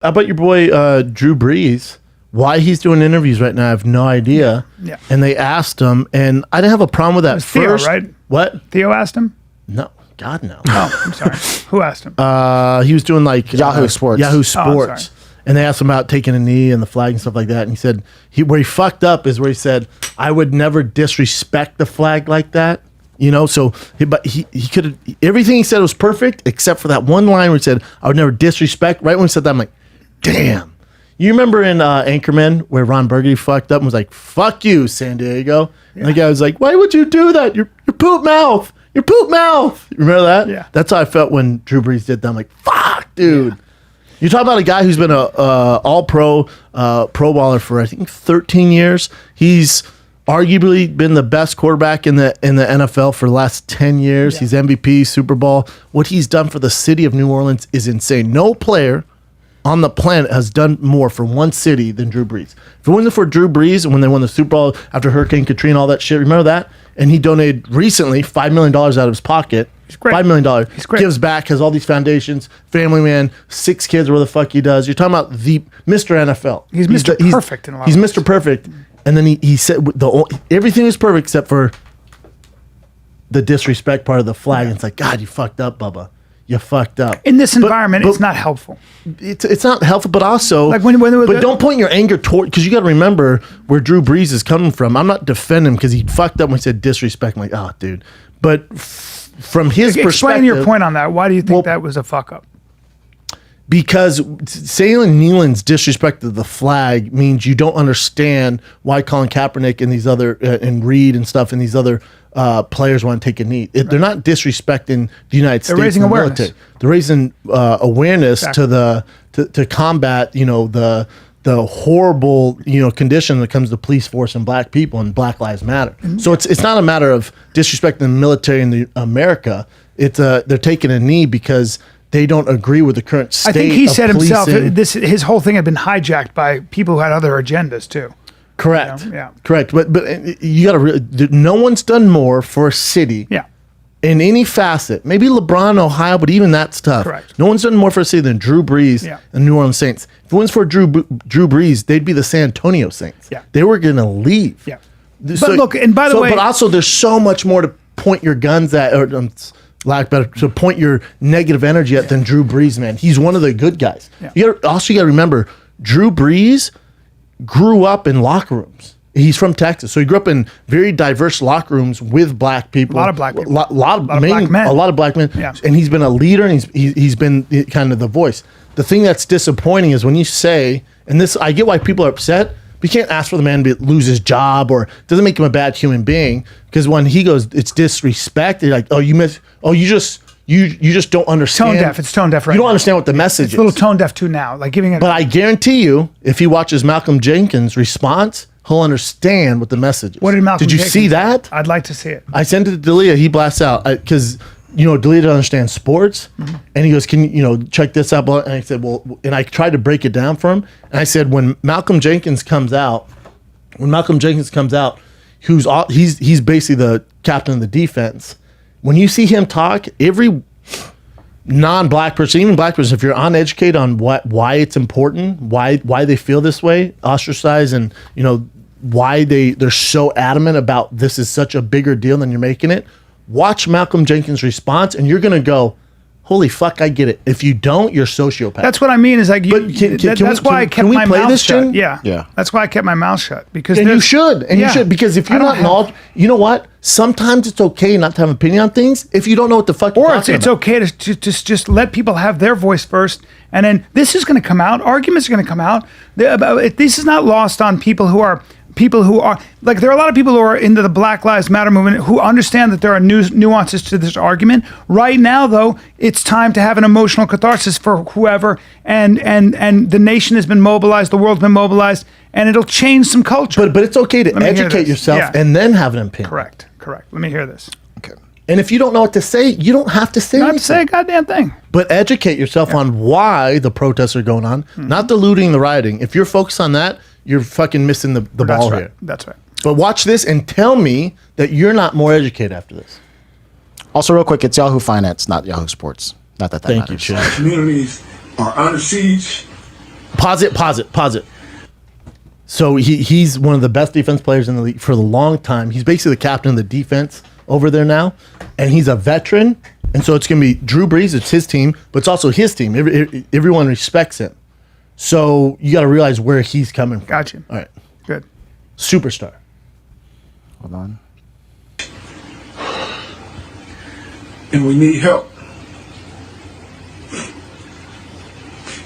How about your boy Drew Brees? Why he's doing interviews right now, I have no idea. Yeah. And they asked him, and I didn't have a problem with that It was Theo, first. right? What? Theo asked him? No. God, no. Oh, I'm sorry. Who asked him? He was doing like Yahoo Sports. Yahoo sorry. Sports. And they asked him about taking a knee and the flag and stuff like that. And he said, where he fucked up is where he said, I would never disrespect the flag like that. You know, so but he could have, everything he said was perfect except for that one line where he said, I would never disrespect. Right when he said that, I'm like, damn. You remember in Anchorman where Ron Burgundy fucked up and was like, fuck you, San Diego? Yeah. And the guy was like, why would you do that? Your poop mouth. Your poop mouth. You remember that? Yeah. That's how I felt when Drew Brees did that. I'm like, fuck, dude. Yeah. You're talking about a guy who's been a all-pro pro baller for, I think, 13 years. He's arguably been the best quarterback in the NFL for the last 10 years. Yeah. He's MVP, Super Bowl. What he's done for the city of New Orleans is insane. No player on the planet has done more for one city than Drew Brees. If it wasn't for Drew Brees and when they won the Super Bowl after Hurricane Katrina, all that shit, remember that? And he donated recently $5 million out of his pocket. He's great. $5 million. He's great. Gives back, has all these foundations, family man, 6 kids, where the fuck he does. You're talking about the Mr. NFL. He's Mr. Perfect in a lot He's of Mr. Perfect. And then he said everything was perfect except for the disrespect part of the flag. And it's like, God, you fucked up, Bubba. You fucked up. In this environment, it's not helpful. It's not helpful, but also, like but don't point your anger toward, because you got to remember where Drew Brees is coming from. I'm not defending him because he fucked up when he said disrespect. I'm like, oh, dude. But from his perspective. Explain your point on that. Why do you think that was a fuck up? Because saying Nealon's disrespected the flag means you don't understand why Colin Kaepernick and these other, and Reed and stuff, and these other players want to take a knee. They're not disrespecting the United States. They're raising awareness. Military. They're raising awareness to combat, the horrible, condition that comes to police force and black people and Black Lives Matter. So it's not a matter of disrespecting the military in America. It's they're taking a knee because they don't agree with the current state. I think he said policing. himself, his whole thing had been hijacked by people who had other agendas too. Correct. Yeah. Correct. But you got to. No one's done more for a city. Yeah. In any facet, maybe LeBron, Ohio, but even that stuff. Correct. No one's done more for a city than Drew Brees and New Orleans Saints. If it wasn't for Drew Brees, they'd be the San Antonio Saints. Yeah. They were gonna leave. Yeah. But look, and by the way, but also there's so much more to point your guns at, or lack better, to point your negative energy at than Drew Brees. Man, he's one of the good guys. Yeah. You got to remember, Drew Brees grew up in locker rooms. He's from Texas, so he grew up in very diverse locker rooms with black people. A lot of black people. A lot of black men. A lot of black men. Yeah. And he's been a leader, and he's been kind of the voice. The thing that's disappointing is when you say, and this, I get why people are upset, but you can't ask for the man to lose his job, or it doesn't make him a bad human being, because when he goes, it's disrespect. They're like, oh, you just don't understand. Tone deaf. It's tone deaf, right? You don't understand what the message is. It's a little tone deaf too now, like giving it. But I guarantee you, if he watches Malcolm Jenkins' response, he'll understand what the message is. What did Malcolm Jenkins see that? I'd like to see it. I sent it to D'Elia. He blasts out because D'Elia doesn't understand sports, and he goes, "Can you check this out?" And I said, "Well," and I tried to break it down for him. And I said, when Malcolm Jenkins comes out, he's basically the captain of the defense. When you see him talk, every non-black person, even black person, if you're uneducated on why it's important, why they feel this way, ostracized, and why they're so adamant about this is such a bigger deal than you're making it, watch Malcolm Jenkins' response, and you're gonna go, holy fuck, I get it. If you don't, you're a sociopath. That's what I mean. Is like, that's why I kept my mouth shut. Yeah. That's why I kept my mouth shut. Because you should, because if you're not knowledgeable, you know what? Sometimes it's okay not to have an opinion on things if you don't know what the fuck you're talking about. It's okay to just let people have their voice first, and then this is going to come out. Arguments are going to come out. This is not lost on people who are like, there are a lot of people who are into the Black Lives Matter movement who understand that there are nuances to this argument. Right now, though, it's time to have an emotional catharsis for whoever, and the nation has been mobilized, the world's been mobilized, and it'll change some culture. But it's okay to educate yourself and then have an opinion. Correct. Let me hear this. Okay. And if you don't know what to say, you don't have to say anything. Not to say a goddamn thing. But educate yourself on why the protests are going on, not the looting, the rioting. If you're focused on that, you're fucking missing the ball here. That's right. But watch this and tell me that you're not more educated after this. Also, real quick, it's Yahoo Finance, not Yahoo Sports. Not that Thank matters. you, Chad. Communities are under siege. Pause it. So he's one of the best defense players in the league for a long time. He's basically the captain of the defense over there now, and he's a veteran. And so it's going to be Drew Brees. It's his team, but it's also his team. Everyone respects him. So you got to realize where he's coming from. Got you. All right. Good. Superstar. Hold on. And we need help.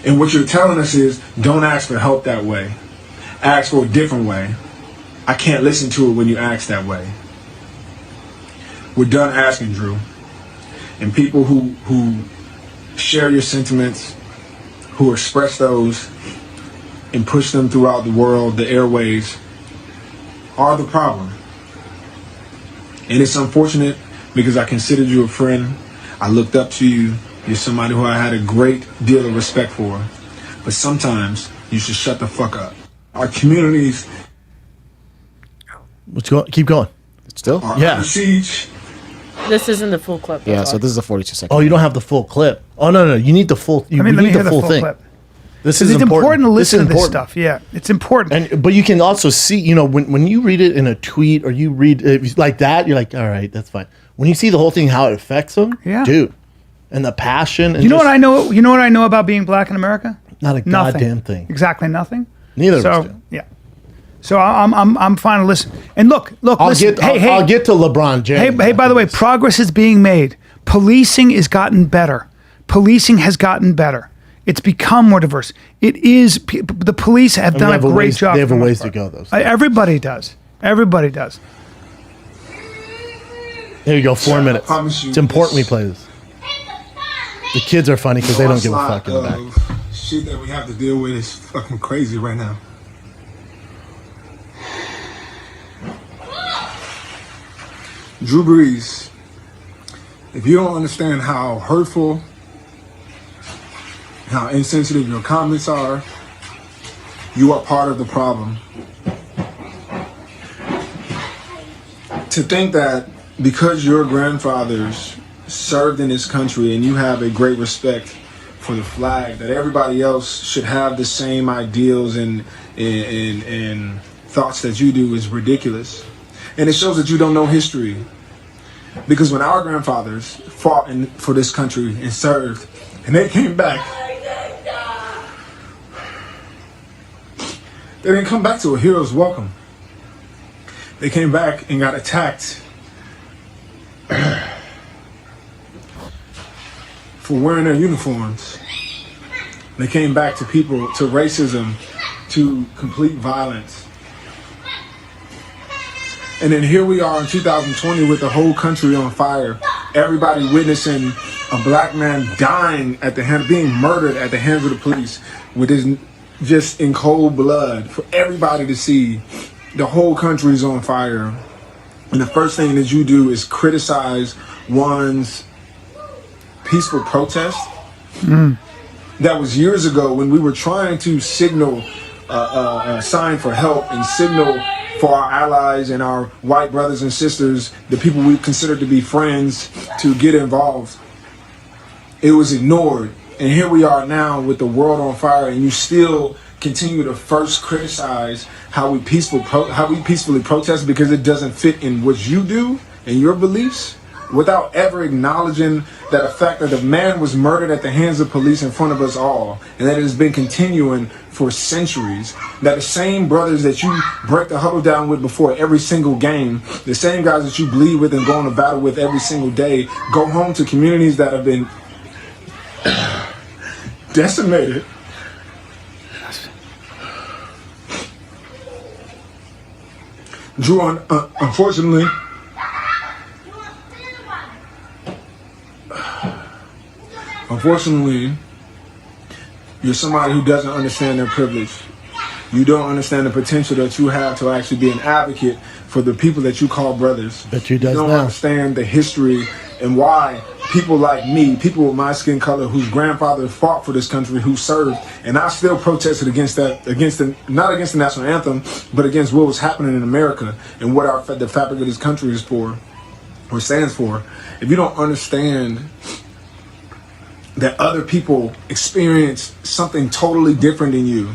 And what you're telling us is, don't ask for help that way. Ask for a different way. I can't listen to it when you ask that way. We're done asking, Drew. And people who share your sentiments, who express those and push them throughout the world, the airways, are the problem. And it's unfortunate because I considered you a friend. I looked up to you. You're somebody who I had a great deal of respect for. But sometimes you should shut the fuck up. Our communities Keep going. Still? are Yeah. under siege. This isn't the full clip. Yeah, that's so all. this is a 42-second. Oh, you don't have the full clip. Oh, no. You need the full. Let me need hear the the full thing. clip. This is It's important to listen to this important. stuff. Yeah, it's important. But you can also see, when you read it in a tweet or you read it like that, you're like, all right, that's fine. When you see the whole thing, how it affects them, Yeah. dude, and the passion. And You know just what I know? You know what I know about being black in America? Not a Nothing. goddamn thing. Exactly nothing. Neither of So us do. yeah. So I'm fine to listen. And look. I'll Listen. I'll get to LeBron James. Hey, by the way, progress is being made. Policing has gotten better. Policing has gotten better. It's become more diverse. It is. The police have done a great job. They have for a the ways most to part. go, though. Everybody does. Everybody does. There you go, 4 minutes. promise you It's important we this. play this. The kids are funny because they don't give a fuck in the back. Shit that we have to deal with is fucking crazy right now. Drew Brees, if you don't understand how hurtful, how insensitive your comments are, you are part of the problem. To think that because your grandfathers served in this country and you have a great respect for the flag, that everybody else should have the same ideals and thoughts that you do is ridiculous. And it shows that you don't know history. Because when our grandfathers fought for this country and served, and they came back, they didn't come back to a hero's welcome. They came back and got attacked for wearing their uniforms. They came back to racism, to complete violence. And then here we are in 2020 with the whole country on fire. Everybody witnessing a black man dying being murdered at the hands of the police, with his just in cold blood for everybody to see. The whole country is on fire. And the first thing that you do is criticize one's peaceful protest. That was years ago when we were trying to signal a sign for help and signal for our allies and our white brothers and sisters, the people we consider to be friends, to get involved. It was ignored. And here we are now with the world on fire, and you still continue to first criticize how we peacefully protest because it doesn't fit in what you do and your beliefs, without ever acknowledging that the fact that the man was murdered at the hands of police in front of us all, and that it has been continuing for centuries. That the same brothers that you break the huddle down with before every single game, the same guys that you bleed with and go on to battle with every single day, go home to communities that have been decimated. Drew, unfortunately, you're somebody who doesn't understand their privilege. You don't understand the potential that you have to actually be an advocate for the people that you call brothers. Bet you does don't now. understand the history and why people like me, people with my skin color, whose grandfather fought for this country, who served, and I still protested against that, not against the national anthem, but against what was happening in America and what the fabric of this country is for, or stands for. If you don't understand that other people experience something totally different than you.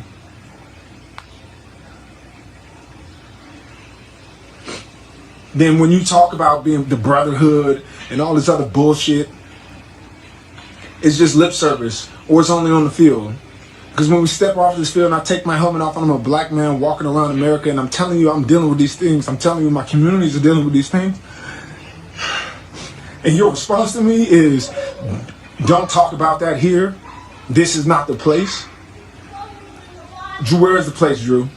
Then when you talk about being the brotherhood and all this other bullshit, it's just lip service, or it's only on the field. Because when we step off this field and I take my helmet off and I'm a black man walking around America and I'm telling you I'm dealing with these things, I'm telling you my communities are dealing with these things, and your response to me is, don't talk about that here. This is not the place. Drew, where is the place, Drew?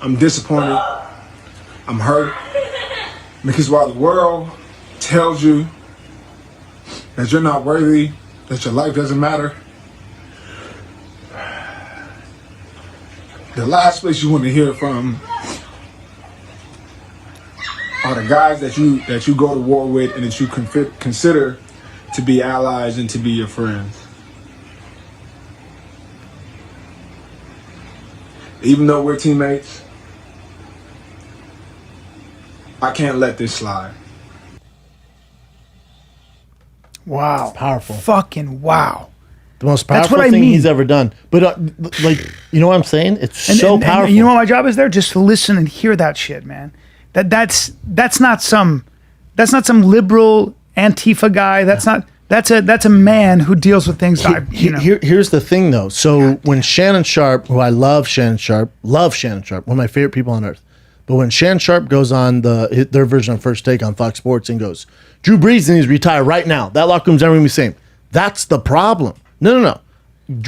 I'm disappointed. I'm hurt. Because while the world tells you that you're not worthy, that your life doesn't matter, the last place you want to hear from are the guys that you go to war with and that you consider to be allies and to be your friends. Even though we're teammates, I can't let this slide. Wow. Powerful. Fucking wow. The most That's powerful what I thing mean. he's ever done. But like, you know what I'm saying? It's so powerful. And you know what my job is there? Just to listen and hear that shit, man. That's not some liberal Antifa guy. That's a man who deals with things. Here's the thing, though. So when Shannon Sharp, who I love Shannon Sharp, one of my favorite people on earth. But when Shannon Sharp goes on their version of First Take on Fox Sports and goes, Drew Brees needs to retire right now. That locker room's never going to be the same. That's the problem. No.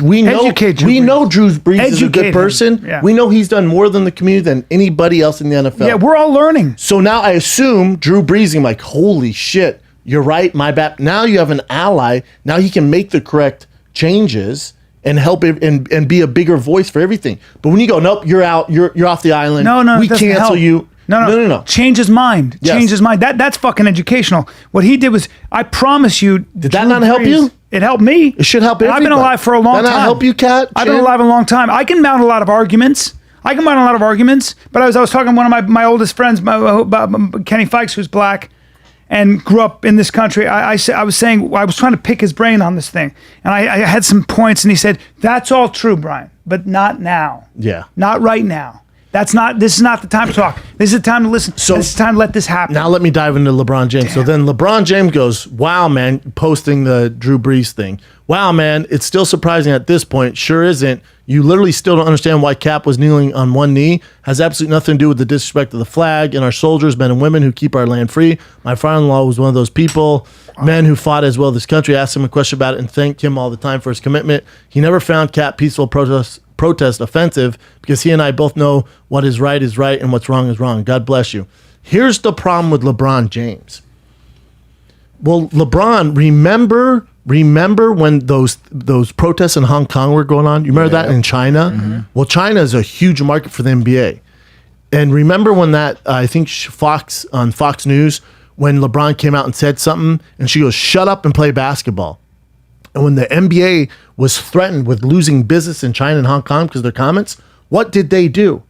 We know Drew Brees is a good person. Yeah. We know he's done more than the community than anybody else in the NFL. Yeah, we're all learning. So now I assume Drew Brees is like, holy shit, you're right, my bad. Now you have an ally. Now he can make the correct changes and help it and be a bigger voice for everything. But when you go, nope, you're out, you're off the island. No, we it doesn't cancel help. you. No. Change his mind. Yes. Change his mind. That's fucking educational. What he did was, I promise you. Did that not help you? It helped me. It should help And everybody. I've been alive for a long time. Did that not help you, Kat? I've been alive a long time. I can mount a lot of arguments. But I was talking to one of my oldest friends, Kenny Fikes, who's black and grew up in this country. I was trying to pick his brain on this thing. And I had some points, and he said, that's all true, Brian, but not now. Yeah. Not right now. This is not the time to talk. This is the time to listen. So this is the time to let this happen. Now let me dive into LeBron James. So then LeBron James goes, wow, man, posting the Drew Brees thing. Wow, man, it's still surprising at this point. Sure isn't. You literally still don't understand why Cap was kneeling on one knee. Has absolutely nothing to do with the disrespect of the flag and our soldiers, men and women who keep our land free. My father-in-law was one of those people, men who fought as well this country. Asked him a question about it and thanked him all the time for his commitment. He never found Cap peaceful protest offensive because he and I both know what is right and what's wrong is wrong. God bless you. Here's the problem with LeBron James. Well, LeBron, remember when those protests in Hong Kong were going on? You remember that in China? Mm-hmm. Well, China is a huge market for the NBA. And remember when that, I think Fox News, when LeBron came out and said something and she goes, shut up and play basketball. And when the NBA was threatened with losing business in China and Hong Kong because of their comments, what did they do?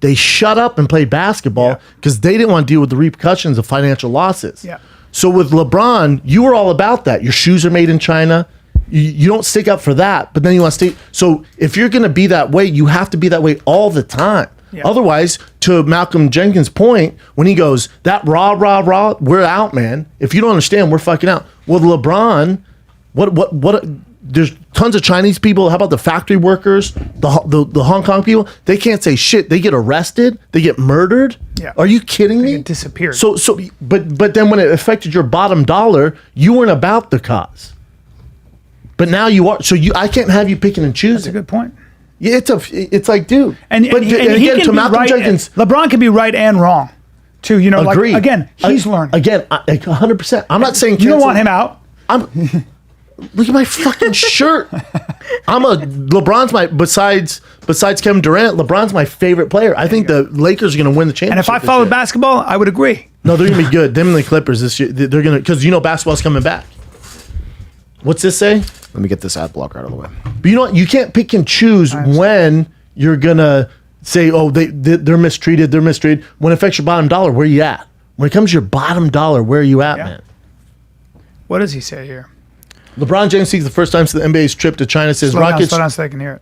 They shut up and played basketball because they didn't want to deal with the repercussions of financial losses. Yeah. So with LeBron, you were all about that. Your shoes are made in China. You don't stick up for that, but then you want to stay. So if you're going to be that way, you have to be that way all the time. Yeah. Otherwise, to Malcolm Jenkins' point, when he goes, that rah, we're out, man. If you don't understand, we're fucking out. With LeBron, what there's tons of Chinese people. How about the factory workers, the Hong Kong people? They can't say shit. They get arrested. They get murdered. Yeah. Are you kidding me? They get disappeared. But then when it affected your bottom dollar, you weren't about the cause. But now you are. So I can't have you picking and choosing. That's a good point. Yeah, it's like, dude. And he can be right. Jenkins, LeBron can be right and wrong, too. You know, agree. Like again, he's learning. Again, 100%. I'm not saying you don't want him out. Look at my fucking shirt. LeBron's besides Kevin Durant, LeBron's my favorite player. I think the Lakers are going to win the championship. And if I followed basketball, I would agree. No, they're going to be good. Them and the Clippers this year, they're going to, because basketball's coming back. What's this say? Let me get this ad blocker out of the way. But you know what? You can't pick and choose when you're going to say, oh, they're mistreated. When it affects your bottom dollar, where are you at? When it comes to your bottom dollar, where are you at, man? What does he say here? LeBron James speaks the first time since the NBA's trip to China. Says Slow Rockets. down so I can hear it.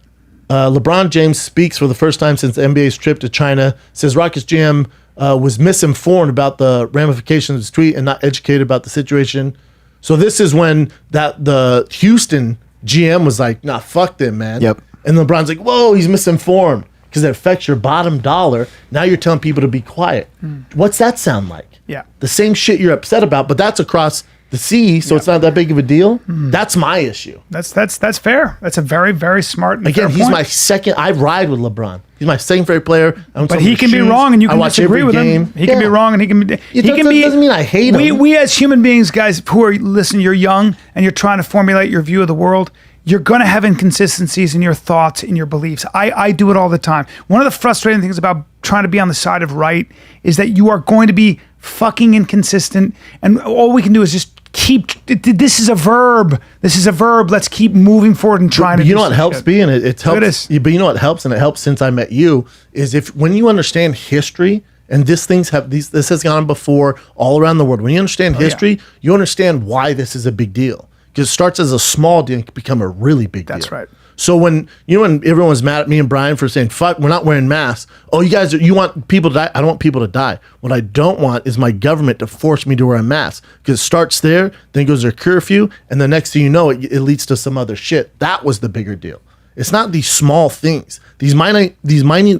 LeBron James speaks for the first time since the NBA's trip to China. Says Rockets GM was misinformed about the ramifications of his tweet and not educated about the situation. So this is when the Houston GM was like, "Nah, fuck them, man." Yep. And LeBron's like, "Whoa, he's misinformed because it affects your bottom dollar." Now you're telling people to be quiet. What's that sound like? Yeah. The same shit you're upset about, but that's across the sea, so it's not that big of a deal. That's my issue. That's fair. That's a very, very smart and Again, fair he's point. my second. I ride with LeBron. He's my second favorite player. But he can be wrong, and you can disagree with him. He can be wrong, and he can be. He can be. Doesn't mean I hate him. We as human beings, guys, who are listen, you're young and you're trying to formulate your view of the world. You're going to have inconsistencies in your thoughts, in your beliefs. I do it all the time. One of the frustrating things about trying to be on the side of right is that you are going to be fucking inconsistent, and all we can do is just keep. This is a verb. This is a verb. Let's keep moving forward and trying to. You know what helps being it helps. It is. But you know what helps, and it helps since I met you is when you understand history. And this has gone before all around the world. When you understand history, you understand why this is a big deal. Because it starts as a small deal and can become a really big deal. That's right. So when everyone was mad at me and Brian for saying, "Fuck, we're not wearing masks." Oh, you want people to die? I don't want people to die. What I don't want is my government to force me to wear a mask. Because it starts there, then it goes to a curfew, and the next thing you know, it leads to some other shit. That was the bigger deal. It's not these small things. These minute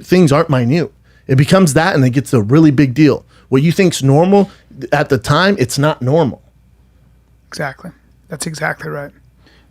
things aren't minute. It becomes that, and it gets a really big deal. What you think's normal at the time, it's not normal. Exactly. That's exactly right.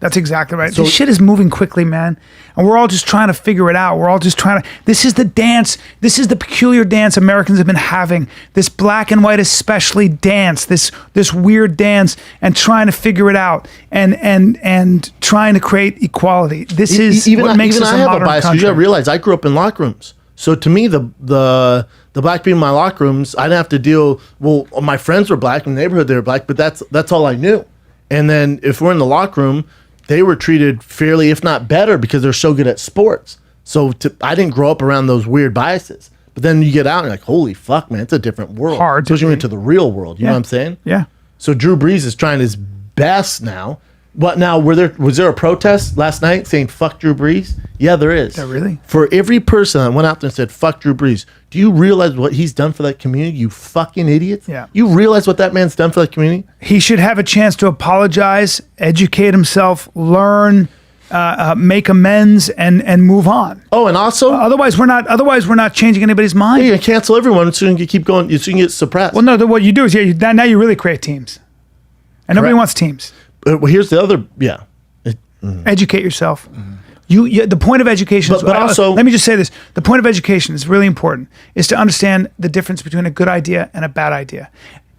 That's exactly right. So, this shit is moving quickly, man. And we're all just trying to figure it out. We're all just trying to. This is the dance. This is the peculiar dance Americans have been having. This black and white, especially dance. This weird dance, and trying to figure it out, and trying to create equality. This is what makes us a modern country. You gotta realize I grew up in locker rooms. So to me, the black people in my locker rooms, I didn't have to deal. Well, my friends were black in the neighborhood; they were black, but that's all I knew. And then if we're in the locker room, they were treated fairly, if not better, because they're so good at sports. So I didn't grow up around those weird biases. But then you get out and you're like, holy fuck, man, it's a different world. Hard to especially when you be. get to the real world. You know what I'm saying? Yeah. So Drew Brees is trying his best now. What now? Was there a protest last night saying fuck Drew Brees? Yeah, there is. Yeah, really? For every person that went out there and said fuck Drew Brees, do you realize what he's done for that community? You fucking idiots. Yeah. You realize what that man's done for that community? He should have a chance to apologize, educate himself, learn, make amends, and move on. Oh, and also, Otherwise, we're not changing anybody's mind. you're gonna cancel everyone so you can keep going. So you can get suppressed. Well, no. What you do is now you really create teams, and nobody Correct. wants teams. Well, here's the other. Yeah. Educate yourself. You the point of education is, But also- let me just say this. The point of education is really important, is to understand the difference between a good idea and a bad idea.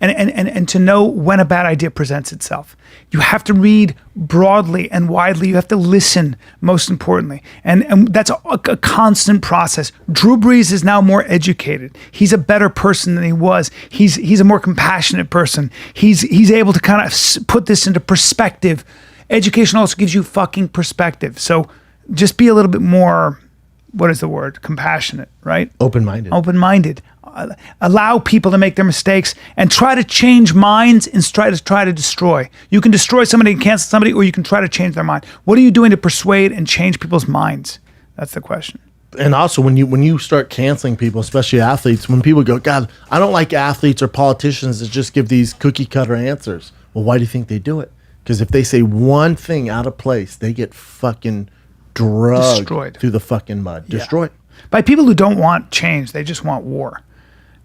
And to know when a bad idea presents itself. You have to read broadly and widely. You have to listen, most importantly. And that's a constant process. Drew Brees is now more educated. He's a better person than he was. He's a more compassionate person. He's able to kind of put this into perspective. Education also gives you fucking perspective. So just be a little bit more, what is the word? Compassionate, right? Open-minded. Open-minded. Allow people to make their mistakes and try to change minds and try to destroy. You can destroy somebody and cancel somebody, or you can try to change their mind. What are you doing to persuade and change people's minds? That's the question. And also, when you start canceling people, especially athletes, when people go, God, I don't like athletes or politicians that just give these cookie-cutter answers. Well, why do you think they do it? Because if they say one thing out of place, they get fucking drugged Destroyed. through the fucking mud. Destroyed. By people who don't want change, they just want war.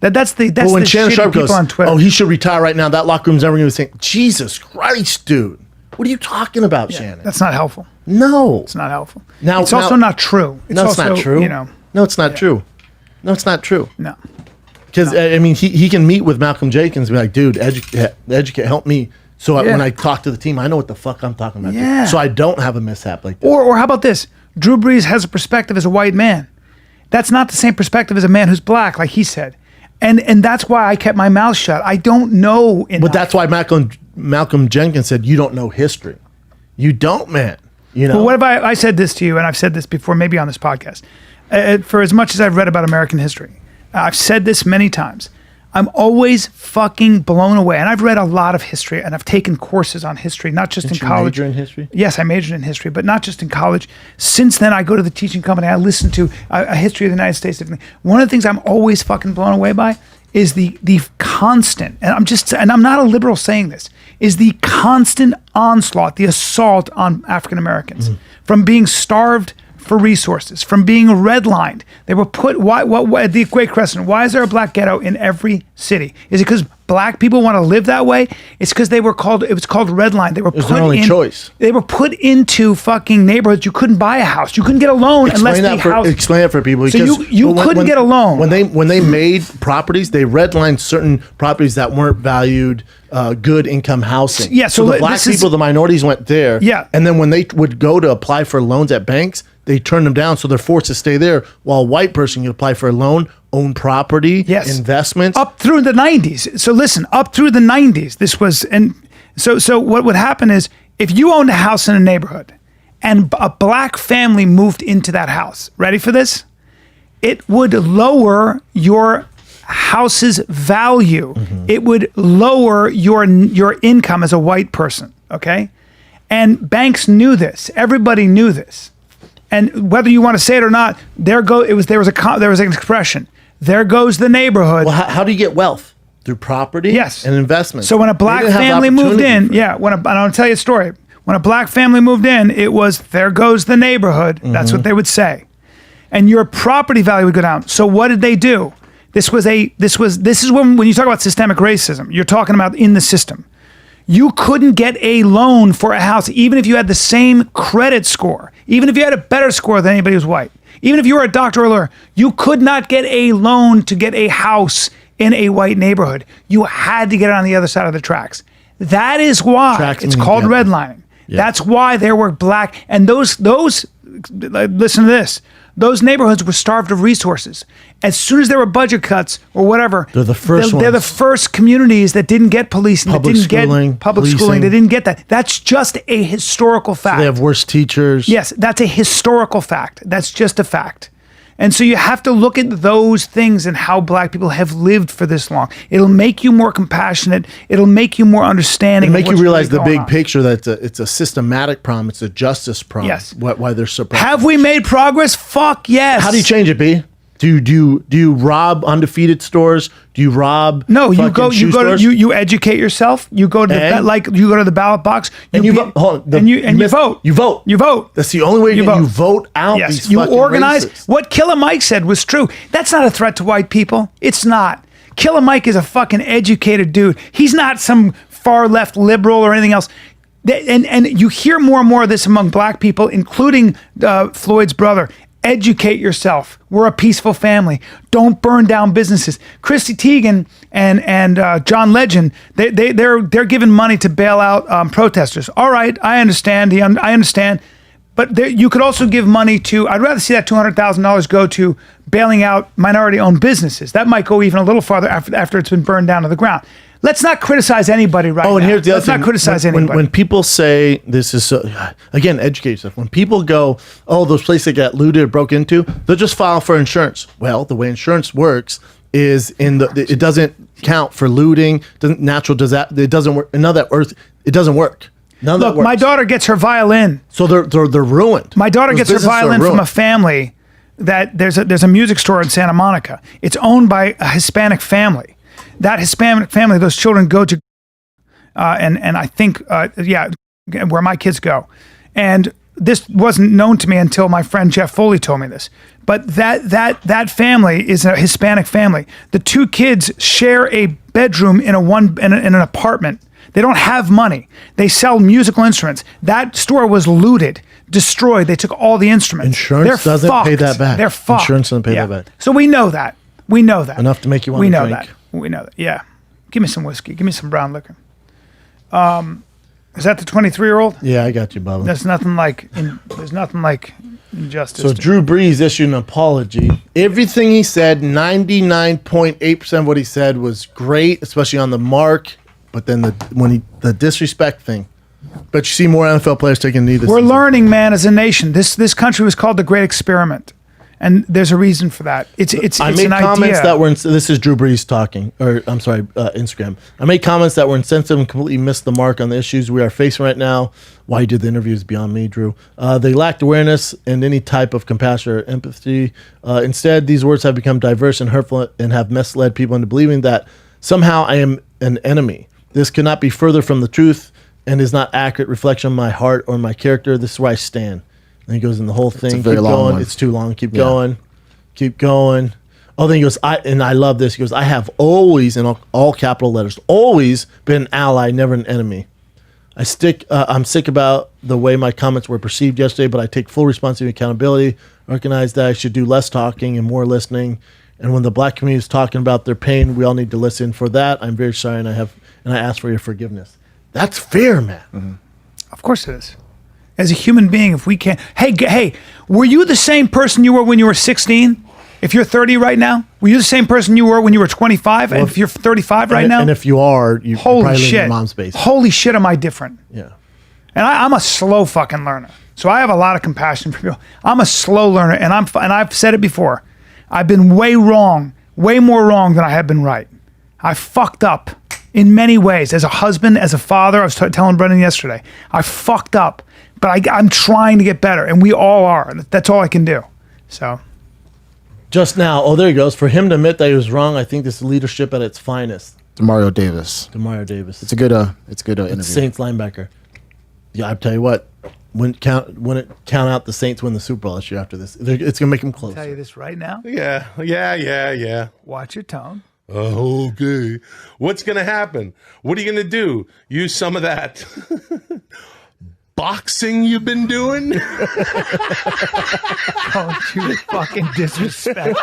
That's the But when the Shannon shitty Sharp people goes, on Twitter. oh, he should retire right now, that locker room's never going to think, Jesus Christ, dude. What are you talking about, Shannon? That's not helpful. No. It's not helpful. Now- it's also now- not true. It's No, it's also, not true. You know, No, it's not true. No, it's not true. no. Because, I mean, he can meet with Malcolm Jenkins and be like, dude, educate, help me. So Yeah. when I talk to the team, I know what the fuck I'm talking about. dude. Yeah. So I don't have a mishap like that. Or how about this? Drew Brees has a perspective as a white man. That's not the same perspective as a man who's black, like he said. And that's why I kept my mouth shut. I don't know enough. But that's why Malcolm Jenkins said, you don't know history. You don't, man. You know? Well, what if I said this to you, and I've said this before, maybe on this podcast. For as much as I've read about American history, I've said this many times. I'm always fucking blown away. And I've read a lot of history, and I've taken courses on history, not just in college. Major in history? Yes, I majored in history, but not just in college. Since then, I go to the teaching company. I listen to a history of the United States. One of the things I'm always fucking blown away by is the constant, and I'm not a liberal saying this, is the constant onslaught, the assault on African Americans from being starved for resources, from being redlined. They were put, why the great question, why is there a black ghetto in every city? Is it because black people want to live that way? It's because it was called redline. They were It was their only choice. They were put into fucking neighborhoods. You couldn't buy a house. You couldn't get a loan unless the house. Explain that for people. So you couldn't get a loan. When they made properties, they redlined certain properties that weren't valued good income housing. Yeah, so the black people, the minorities went there. Yeah. And then when they would go to apply for loans at banks, they turned them down, so they're forced to stay there. While a white person can apply for a loan, own property, investments. Up through the 90s. So listen, up through the 90s, this was, and so what would happen is if you owned a house in a neighborhood and a black family moved into that house, ready for this? It would lower your house's value. It would lower your income as a white person, okay? And banks knew this. Everybody knew this. And whether you want to say it or not, there was an expression. There goes the neighborhood. Well, how do you get wealth? Through property and investments. So when a black family moved in, and I'll tell you a story. When a black family moved in, it was, there goes the neighborhood. That's what they would say. And your property value would go down. So what did they do? This is when you talk about systemic racism, you're talking about in the system. You couldn't get a loan for a house, even if you had the same credit score, even if you had a better score than anybody who's white, even if you were a doctor or a lawyer, you could not get a loan to get a house in a white neighborhood. You had to get it on the other side of the tracks. That is why it's called redlining. Yeah. That's why there were black, and those, listen to this, those neighborhoods were starved of resources. As soon as there were budget cuts or whatever, they're the first ones. They're the first communities that didn't get policing, that didn't get public schooling, they didn't get that. That's just a historical fact. So they have worse teachers. Yes, that's a historical fact. That's just a fact. And so you have to look at those things and how black people have lived for this long. It'll make you more compassionate. It'll make you more understanding. It'll make you realize the big picture, that it's a systematic problem. It's a justice problem. Yes. Why they're so proud. Have we made progress? Fuck yes. How do you change it, B? Do you rob undefeated stores? Do you rob? No, you educate yourself. You go to you go to the ballot box. You vote. You vote. You vote. That's the only way you vote out. Yes, these you fucking organize. racists. What Killer Mike said was true. That's not a threat to white people. It's not. Killer Mike is a fucking educated dude. He's not some far left liberal or anything else. And you hear more and more of this among black people, including Floyd's brother. Educate yourself. We're a peaceful family. Don't burn down businesses. Chrissy Teigen and John Legend, they're giving money to bail out protesters. All right, I understand. I understand. But you could also give money to, I'd rather see that $200,000 go to bailing out minority-owned businesses. That might go even a little farther after it's been burned down to the ground. Let's not criticize anybody right now. Oh, and here's the other Let's thing. not criticize anybody. When people say this is so, again, educate yourself. When people go, oh, those places that got looted or broke into, they'll just file for insurance. Well, the way insurance works is it doesn't count for looting, natural disaster. It doesn't work. None of that earth. It doesn't work. None of that works. My daughter gets her violin. So they're ruined. My daughter gets her violin from a family that there's a music store in Santa Monica. It's owned by a Hispanic family. That Hispanic family, those children go to, and I think, where my kids go. And this wasn't known to me until my friend Jeff Foley told me this. But that family is a Hispanic family. The two kids share a bedroom in an apartment. They don't have money. They sell musical instruments. That store was looted, destroyed. They took all the instruments. Insurance doesn't pay that back. They're fucked. Insurance doesn't pay that back. So we know that. We know that. Enough to make you want to drink. We know that. Yeah. Give me some whiskey. Give me some brown liquor. Is that the 23-year-old? Yeah, I got you, Bubba. There's nothing like injustice. So Drew Brees issued an apology. Everything he said, 99.8% of what he said was great, especially on the mark. But then the disrespect thing. But you see more NFL players taking a knee this We're season. learning, man, as a nation. This country was called the Great Experiment. And there's a reason for that. It's I it's made an comments idea. that were. This is Drew Brees talking, or I'm sorry, Instagram. I made comments that were insensitive and completely missed the mark on the issues we are facing right now. Why you did the interview is beyond me, Drew. They lacked awareness and any type of compassion or empathy. Instead, these words have become diverse and hurtful and have misled people into believing that somehow I am an enemy. This could not be further from the truth and is not accurate reflection of my heart or my character. This is where I stand. And he goes in the whole thing. a very Keep long going. one. It's too long. Keep going. Keep going. Oh, then he goes, I love this. He goes, I have always, in all capital letters, always been an ally, never an enemy. I'm sick about the way my comments were perceived yesterday, but I take full responsibility and accountability. I recognize that I should do less talking and more listening. And when the black community is talking about their pain, we all need to listen. For that, I'm very sorry, and I ask for your forgiveness. That's fair, man. Mm-hmm. Of course it is. As a human being, if we can't... Hey, were you the same person you were when you were 16? If you're 30 right now, were you the same person you were when you were 25? And if you're 35 right now? And if you are, you holy probably live in shit. your mom's basement. Holy shit, am I different? Yeah. And I'm a slow fucking learner. So I have a lot of compassion for people. I'm a slow learner, and I've said it before. I've been way more wrong than I have been right. I fucked up in many ways. As a husband, as a father, I was telling Brendan yesterday, I fucked up. But I'm trying to get better, and we all are. That's all I can do. So, Just now, there he goes. For him to admit that he was wrong, I think this is leadership at its finest. Demario Davis. Demario Davis. It's a good interview. Saints linebacker. Yeah, I tell you what. When it count out the Saints win the Super Bowl this year after this, it's gonna make them close. I'll tell you this right now. Yeah. Watch your tone. Okay. What's going to happen? What are you going to do? Use some of that boxing you've been doing? Don't you fucking disrespect.